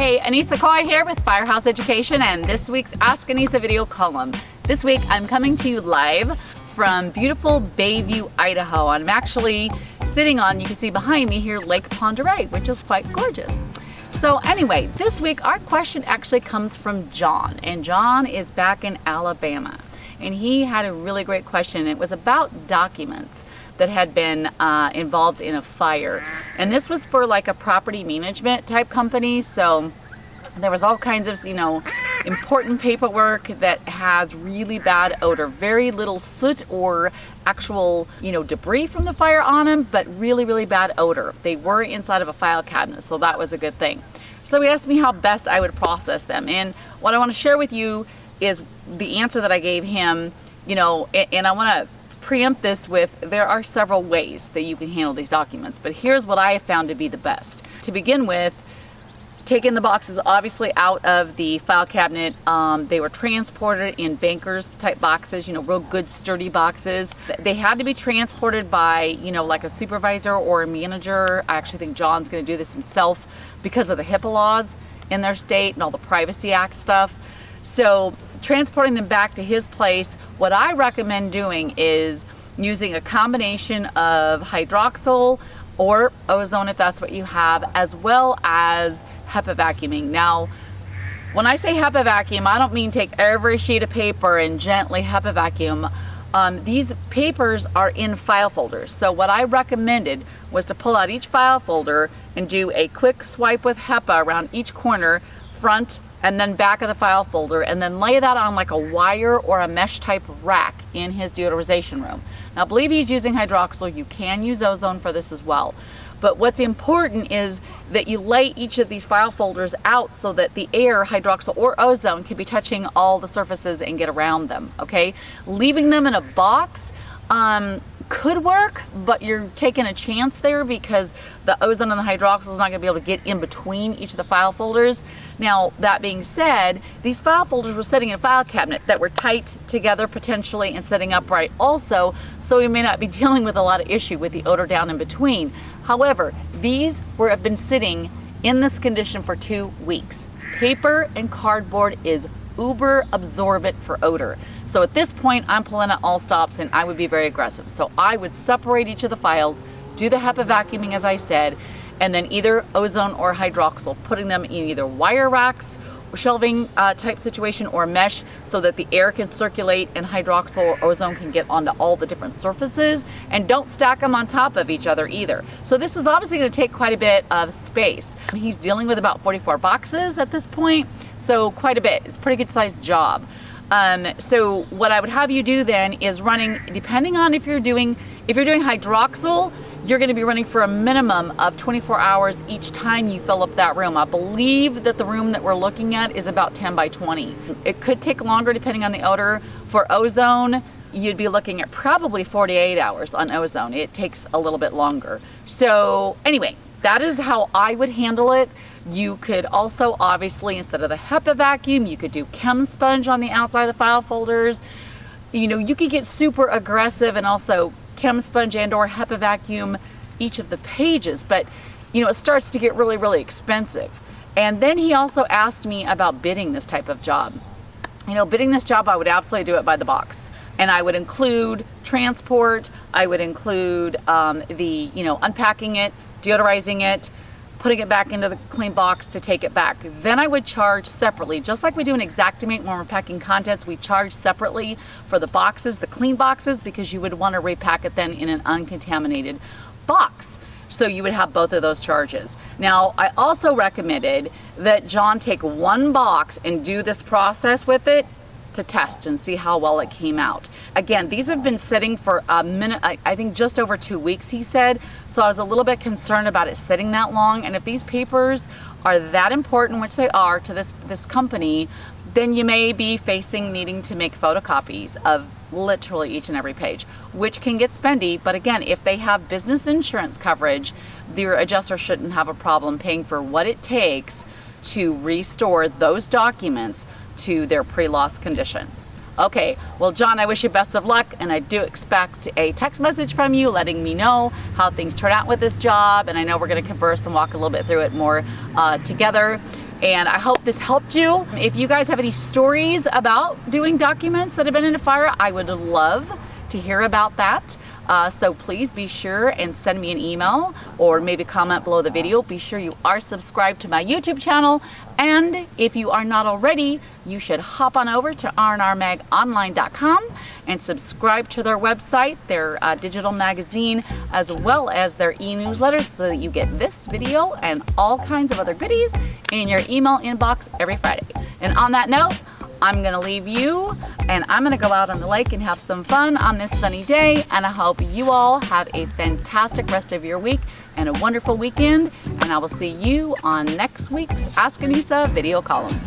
Hey, Annissa here with Firehouse Education and this week's Ask Annissa video column. This week I'm coming to you live from beautiful Bayview, Idaho. I'm actually sitting on, you can see behind me here, Lake Pend Oreille, which is quite gorgeous. So anyway, this week our question actually comes from John, and John is back in Alabama. And he had a really great question. It was about documents that had been involved in a fire. And this was for like a property management type company. So there was all kinds of, important paperwork that has really bad odor, very little soot or actual, debris from the fire on them, but really, really bad odor. They were inside of a file cabinet, so that was a good thing. So he asked me how best I would process them. And what I want to share with you is the answer that I gave him, and I want to preempt this with, there are several ways that you can handle these documents, but here's what I have found to be the best. To begin with, taking the boxes obviously out of the file cabinet. They were transported in bankers type boxes, real good sturdy boxes. They had to be transported by, like a supervisor or a manager. I actually think John's going to do this himself because of the HIPAA laws in their state and all the Privacy Act stuff. So transporting them back to his place, what I recommend doing is using a combination of hydroxyl or ozone if that's what you have, as well as HEPA vacuuming. Now, when I say HEPA vacuum, I don't mean take every sheet of paper and gently HEPA vacuum. These papers are in file folders. So what I recommended was to pull out each file folder and do a quick swipe with HEPA around each corner, front and then back of the file folder, and then lay that on like a wire or a mesh type rack in his deodorization room. Now, I believe he's using hydroxyl. You can use ozone for this as well. But what's important is that you lay each of these file folders out so that the air, hydroxyl or ozone, can be touching all the surfaces and get around them, okay? Leaving them in a box could work, but you're taking a chance there because the ozone and the hydroxyl is not going to be able to get in between each of the file folders. Now, that being said, these file folders were sitting in a file cabinet that were tight together potentially and sitting upright also, so we may not be dealing with a lot of issue with the odor down in between. However, these have been sitting in this condition for 2 weeks. Paper and cardboard is uber absorbent for odor. So at this point, I'm pulling out all stops and I would be very aggressive. So I would separate each of the files, do the HEPA vacuuming as I said, and then either ozone or hydroxyl, putting them in either wire racks, shelving type situation, or mesh so that the air can circulate and hydroxyl or ozone can get onto all the different surfaces, and don't stack them on top of each other either. So this is obviously going to take quite a bit of space. He's dealing with about 44 boxes at this point, so quite a bit. It's a pretty good sized job. So what I would have you do then is running, depending on if you're doing hydroxyl, you're going to be running for a minimum of 24 hours each time you fill up that room. I believe that the room that we're looking at is about 10 by 20. It could take longer depending on the odor. For ozone, you'd be looking at probably 48 hours on ozone. It takes a little bit longer. So anyway, that is how I would handle it. You could also, obviously, instead of the HEPA vacuum, you could do chem sponge on the outside of the file folders. You could get super aggressive and also chem sponge and or HEPA vacuum each of the pages, but it starts to get really, really expensive. And then he also asked me about bidding this type of job. Bidding this job, I would absolutely do it by the box. And I would include transport, I would include unpacking it, deodorizing it, putting it back into the clean box to take it back. Then I would charge separately, just like we do an Exactimate when we're packing contents. We charge separately for the boxes, the clean boxes, because you would want to repack it then in an uncontaminated box. So you would have both of those charges. Now, I also recommended that John take one box and do this process with it to test and see how well it came out. Again, these have been sitting for a minute, I think just over 2 weeks, he said. So I was a little bit concerned about it sitting that long. And if these papers are that important, which they are to this company, then you may be facing needing to make photocopies of literally each and every page, which can get spendy. But again, if they have business insurance coverage, their adjuster shouldn't have a problem paying for what it takes to restore those documents to their pre-loss condition. Okay, well, John, I wish you best of luck, and I do expect a text message from you letting me know how things turn out with this job, and I know we're going to converse and walk a little bit through it more together. And I hope this helped you. If you guys have any stories about doing documents that have been in a fire, I would love to hear about that. So please be sure and send me an email or maybe comment below the video. Be sure you are subscribed to my YouTube channel. And if you are not already, you should hop on over to rnrmagonline.com and subscribe to their website, their digital magazine, as well as their e-newsletters, so that you get this video and all kinds of other goodies in your email inbox every Friday. And on that note, I'm gonna leave you and I'm gonna go out on the lake and have some fun on this sunny day, and I hope you all have a fantastic rest of your week and a wonderful weekend, and I will see you on next week's Ask Annissa video column.